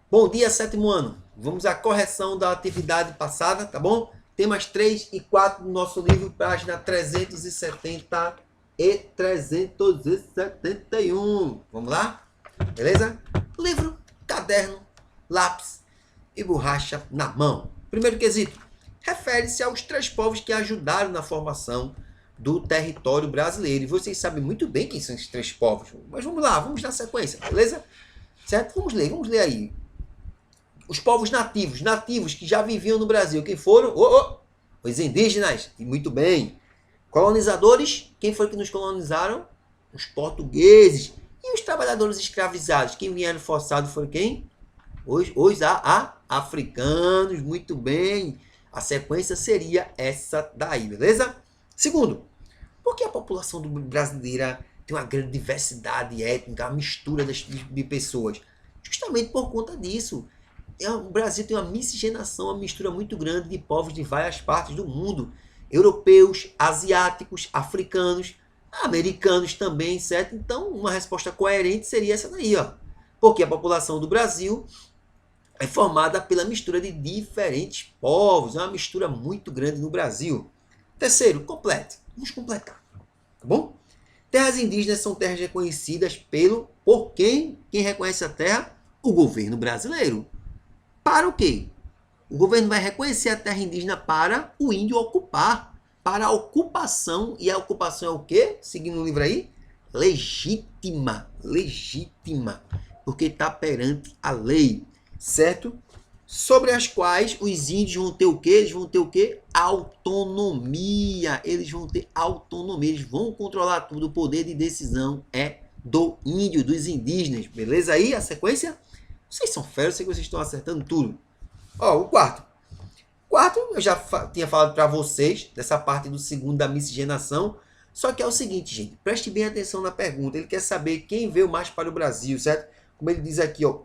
Bom dia, sétimo ano. Vamos à correção da atividade passada, tá bom? Temas 3 e 4 do nosso livro, página 370 e 371. Vamos lá? Beleza? Livro, caderno, lápis e borracha na mão. Primeiro quesito. Refere-se aos três povos que ajudaram na formação do território brasileiro. E vocês sabem muito bem quem são esses três povos. Mas vamos lá, vamos na sequência, beleza? Certo? Vamos ler aí. Os povos nativos que já viviam no Brasil. Quem foram? Os indígenas. E muito bem. Colonizadores. Quem foi que nos colonizaram? Os portugueses. E os trabalhadores escravizados. Quem vieram forçados foram quem? Os africanos. Muito bem. A sequência seria essa daí, beleza? Segundo, por que a população brasileira tem uma grande diversidade étnica, uma mistura de pessoas? Justamente por conta disso. O Brasil tem uma miscigenação, uma mistura muito grande de povos de várias partes do mundo. Europeus, asiáticos, africanos, americanos também, certo? Então, uma resposta coerente seria essa daí, ó. Porque a população do Brasil é formada pela mistura de diferentes povos. É uma mistura muito grande no Brasil. Terceiro, complete. Vamos completar, tá bom? Terras indígenas são terras reconhecidas por quem? Quem reconhece a terra? O governo brasileiro. Para o quê? O governo vai reconhecer a terra indígena para o índio ocupar. Para a ocupação. E a ocupação é o quê? Seguindo o livro aí. Legítima. Legítima. Porque está perante a lei. Certo? Sobre as quais os índios vão ter o quê? Eles vão ter o quê? Autonomia. Eles vão ter autonomia. Eles vão controlar tudo. O poder de decisão é do índio, dos indígenas. Beleza aí a sequência? Vocês são férias, eu sei que vocês estão acertando tudo. Ó, o quarto. Quarto, eu já tinha falado para vocês dessa parte do segundo da miscigenação. Só que é o seguinte, gente. Preste bem atenção na pergunta. Ele quer saber quem veio mais para o Brasil, certo? Como ele diz aqui, ó.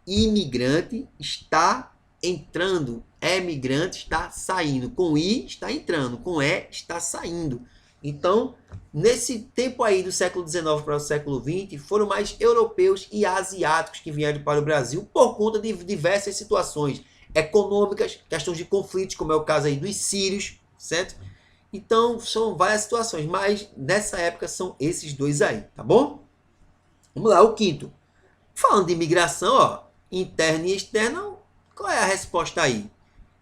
Imigrante está entrando. Emigrante está saindo. Com I está entrando. Com E está saindo. Então, nesse tempo aí do século XIX para o século XX, foram mais europeus e asiáticos que vieram para o Brasil por conta de diversas situações econômicas, questões de conflitos, como é o caso aí dos sírios, certo? Então, são várias situações, mas nessa época são esses dois aí, tá bom? Vamos lá, o quinto. Falando de imigração, ó, interna e externa, qual é a resposta aí?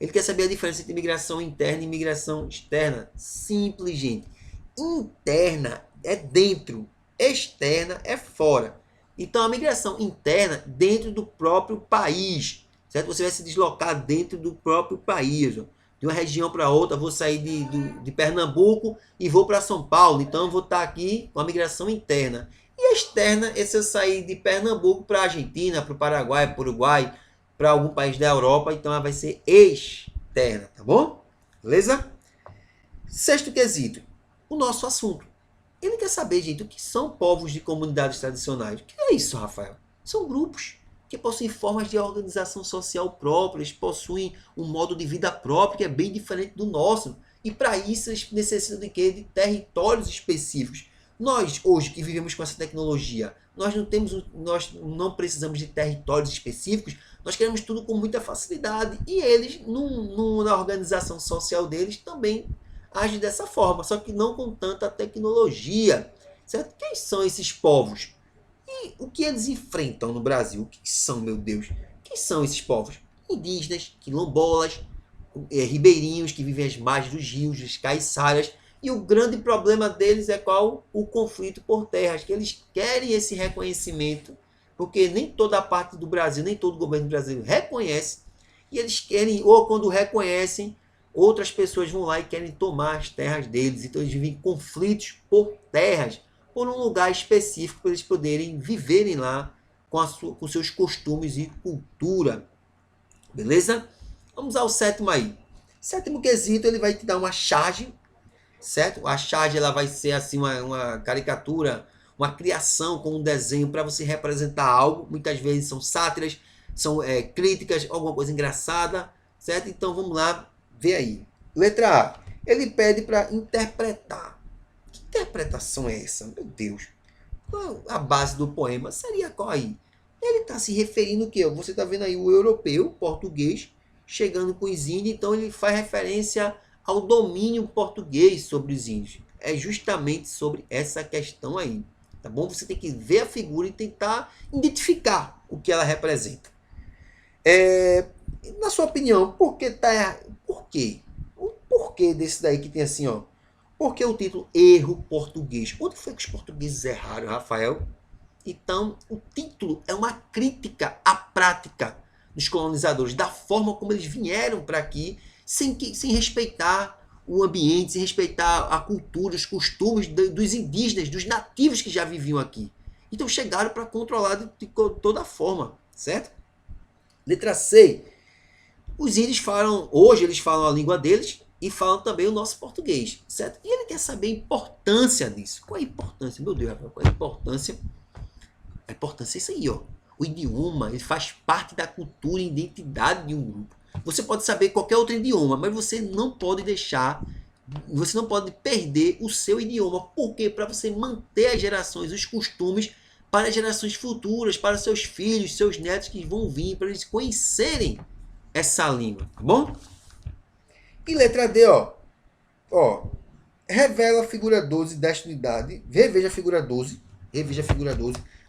Ele quer saber a diferença entre imigração interna e imigração externa. Simples, gente. Interna é dentro, externa é fora. Então, a migração interna dentro do próprio país, certo? Você vai se deslocar dentro do próprio país, ó. De uma região para outra. Vou sair de Pernambuco e vou para São Paulo. Então, eu vou estar aqui com a migração interna. E a externa é se eu sair de Pernambuco para a Argentina, para o Paraguai, para o Uruguai, para algum país da Europa. Então, ela vai ser externa, tá bom? Beleza? Sexto quesito. O nosso assunto. Ele quer saber, gente, o que são povos de comunidades tradicionais. O que é isso, Rafael? São grupos que possuem formas de organização social próprias, possuem um modo de vida próprio que é bem diferente do nosso. E para isso eles necessitam de quê? De territórios específicos. Nós, hoje, que vivemos com essa tecnologia, nós não precisamos de territórios específicos, nós queremos tudo com muita facilidade. E eles, na organização social deles, também age dessa forma, só que não com tanta tecnologia, certo? Quem são esses povos? E o que eles enfrentam no Brasil? O que são, meu Deus? Quem são esses povos? Indígenas, quilombolas, ribeirinhos que vivem às margens dos rios, as caiçaras. E o grande problema deles é qual? O conflito por terras, que eles querem esse reconhecimento, porque nem toda a parte do Brasil, nem todo o governo brasileiro reconhece, e eles querem, ou quando reconhecem, outras pessoas vão lá e querem tomar as terras deles. Então eles vivem conflitos por terras, por um lugar específico para eles poderem viverem lá com seus costumes e cultura. Beleza? Vamos ao sétimo aí. Sétimo quesito, ele vai te dar uma charge, certo? A charge ela vai ser assim uma caricatura, uma criação com um desenho para você representar algo. Muitas vezes são sátiras, são críticas, alguma coisa engraçada, certo? Então vamos lá. Vê aí. Letra A. Ele pede para interpretar. Que interpretação é essa? Meu Deus. Qual a base do poema? Seria qual aí? Ele está se referindo o quê? Você está vendo aí o europeu, português, chegando com os índios, então ele faz referência ao domínio português sobre os índios. É justamente sobre essa questão aí, tá bom? Você tem que ver a figura e tentar identificar o que ela representa. Na sua opinião, por que tá... Por quê? O porquê desse daí que tem assim, ó? Por que o título Erro Português? Onde foi que os portugueses erraram, Rafael? Então, o título é uma crítica à prática dos colonizadores, da forma como eles vieram para aqui, sem respeitar o ambiente, sem respeitar a cultura, os costumes dos indígenas, dos nativos que já viviam aqui. Então, chegaram para controlar de toda forma, certo? Letra C. Os índios falam, hoje eles falam a língua deles e falam também o nosso português, certo? E ele quer saber a importância disso. Qual é a importância? Meu Deus, Rafael, qual é a importância? A importância é isso aí, ó. O idioma, ele faz parte da cultura e identidade de um grupo. Você pode saber qualquer outro idioma, mas você não pode deixar, você não pode perder o seu idioma. Por quê? Para você manter as gerações, os costumes para as gerações futuras, para seus filhos, seus netos que vão vir, para eles conhecerem essa língua, tá bom? E letra D, ó, revela a figura 12 desta unidade, reveja a figura 12,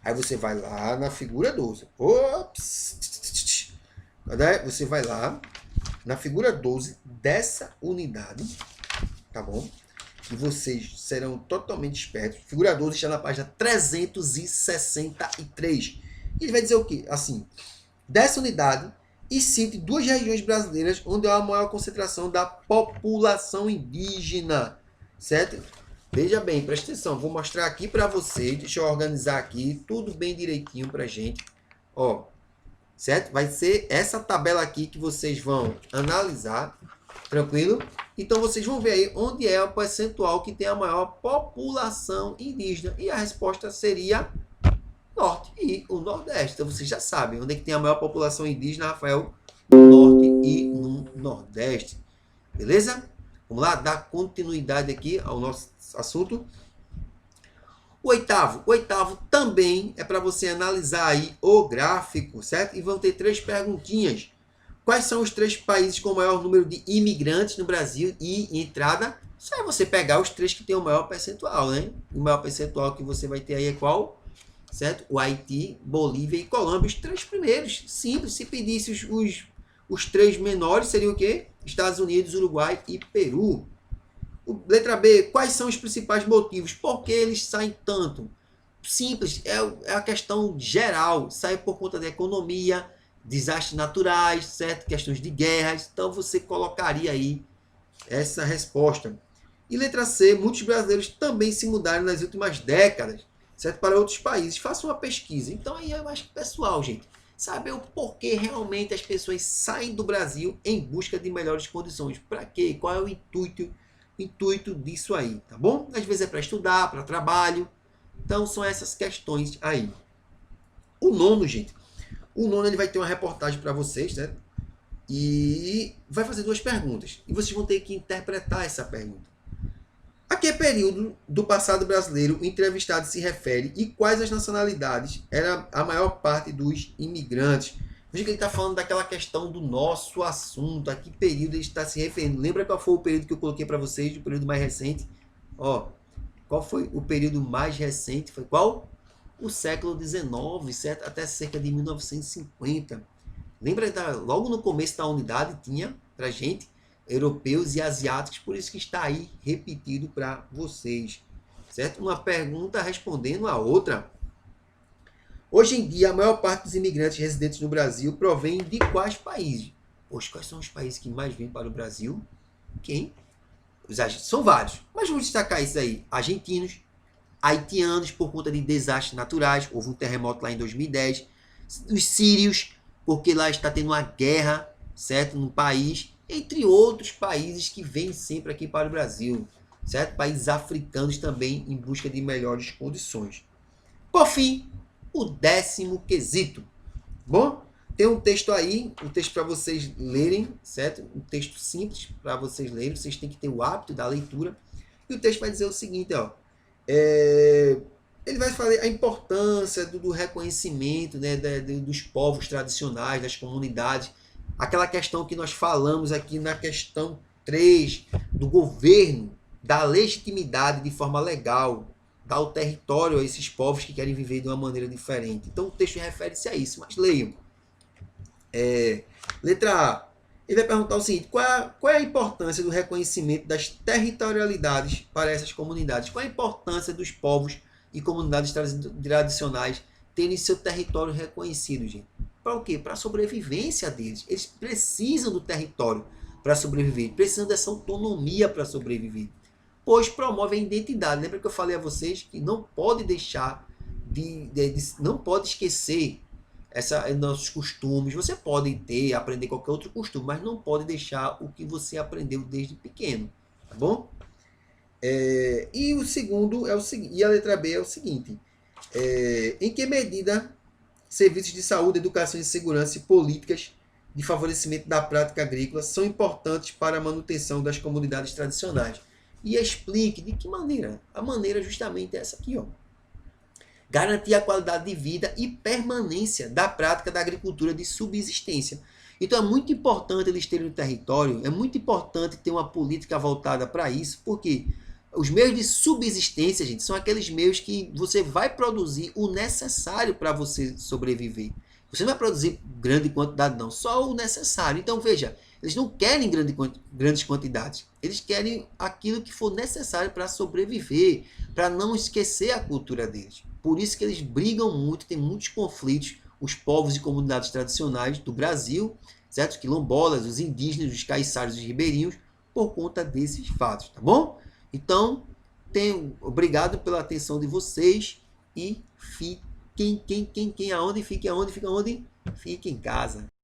aí você vai lá na figura 12. Ops! Você vai lá na figura 12 dessa unidade, tá bom? E vocês serão totalmente espertos. Figura 12 está na página 363. E ele vai dizer o quê? Assim, dessa unidade, e cite duas regiões brasileiras onde há a maior concentração da população indígena, certo? Veja bem, presta atenção, vou mostrar aqui para vocês, deixa eu organizar aqui, tudo bem direitinho para gente, ó, certo? Vai ser essa tabela aqui que vocês vão analisar, tranquilo? Então vocês vão ver aí onde é o percentual que tem a maior população indígena, e a resposta seria Norte e o Nordeste. Então vocês já sabem onde é que tem a maior população indígena, Rafael, no Norte e no Nordeste. Beleza? Vamos lá, dar continuidade aqui ao nosso assunto. O oitavo também é para você analisar aí o gráfico, certo? E vão ter 3 perguntinhas. Quais são os 3 países com o maior número de imigrantes no Brasil e entrada? Só é você pegar os 3 que tem o maior percentual, né? O maior percentual que você vai ter aí é qual? Certo? O Haiti, Bolívia e Colômbia, os 3 primeiros. Simples, se pedisse os 3 menores, seria o quê? Estados Unidos, Uruguai e Peru. Letra B, quais são os principais motivos? Por que eles saem tanto? Simples, é a questão geral. Sai por conta da economia, desastres naturais, certo? Questões de guerras. Então você colocaria aí essa resposta. E letra C, muitos brasileiros também se mudaram nas últimas décadas, certo? Para outros países. Faça uma pesquisa. Então aí eu acho que pessoal, gente, saber o porquê realmente as pessoas saem do Brasil em busca de melhores condições. Para quê? Qual é o intuito disso aí, tá bom? Às vezes é para estudar, para trabalho. Então são essas questões aí. O nono, gente. O nono ele vai ter uma reportagem para vocês, né? E vai fazer 2 perguntas. E vocês vão ter que interpretar essa pergunta. A que período do passado brasileiro o entrevistado se refere e quais as nacionalidades era a maior parte dos imigrantes? Veja que ele está falando daquela questão do nosso assunto, a que período ele está se referindo. Lembra qual foi o período que eu coloquei para vocês, o período mais recente? Ó, qual foi o período mais recente? Foi qual? O século XIX, certo? Até cerca de 1950. Lembra, logo no começo da unidade tinha para gente europeus e asiáticos, por isso que está aí repetido para vocês, certo? Uma pergunta respondendo a outra. Hoje em dia, a maior parte dos imigrantes residentes no Brasil provém de quais países? Poxa, quais são os países que mais vêm para o Brasil? Quem? São vários, mas vamos destacar isso aí. Argentinos, haitianos por conta de desastres naturais, houve um terremoto lá em 2010, os sírios, porque lá está tendo uma guerra, certo, no país, entre outros países que vêm sempre aqui para o Brasil, certo? Países africanos também em busca de melhores condições. Por fim, o 10º quesito. Bom, tem um texto aí, um texto para vocês lerem, certo? Um texto simples para vocês lerem, vocês têm que ter o hábito da leitura. E o texto vai dizer o seguinte, ó. ele vai falar a importância do reconhecimento, né, dos povos tradicionais, das comunidades. Aquela questão que nós falamos aqui na questão 3 do governo, da legitimidade de forma legal, dar o território a esses povos que querem viver de uma maneira diferente. Então o texto refere-se a isso, mas leiam. Letra A. Ele vai perguntar o seguinte: qual é a importância do reconhecimento das territorialidades para essas comunidades? Qual é a importância dos povos e comunidades tradicionais terem seu território reconhecido, gente? Para o quê? Para a sobrevivência deles. Eles precisam do território para sobreviver, precisam dessa autonomia para sobreviver, pois promove a identidade. Lembra que eu falei a vocês que não pode deixar não pode esquecer nossos costumes. Você pode aprender qualquer outro costume, mas não pode deixar o que você aprendeu desde pequeno, tá bom? E o segundo é o seguinte, e a letra B é o seguinte: em que medida serviços de saúde, educação e segurança e políticas de favorecimento da prática agrícola são importantes para a manutenção das comunidades tradicionais? E explique de que maneira. A maneira justamente é essa aqui, ó. Garantir a qualidade de vida e permanência da prática da agricultura de subsistência. Então é muito importante eles terem um território, é muito importante ter uma política voltada para isso, porque os meios de subsistência, gente, são aqueles meios que você vai produzir o necessário para você sobreviver. Você não vai produzir grande quantidade, não, só o necessário. Então veja, eles não querem grandes quantidades, eles querem aquilo que for necessário para sobreviver, para não esquecer a cultura deles. Por isso que eles brigam muito, tem muitos conflitos, os povos e comunidades tradicionais do Brasil, certo? Os quilombolas, os indígenas, os caiçaras, os ribeirinhos, por conta desses fatos, tá bom? Então, obrigado pela atenção de vocês e fiquem aonde? Fiquem aonde? Fiquem em casa.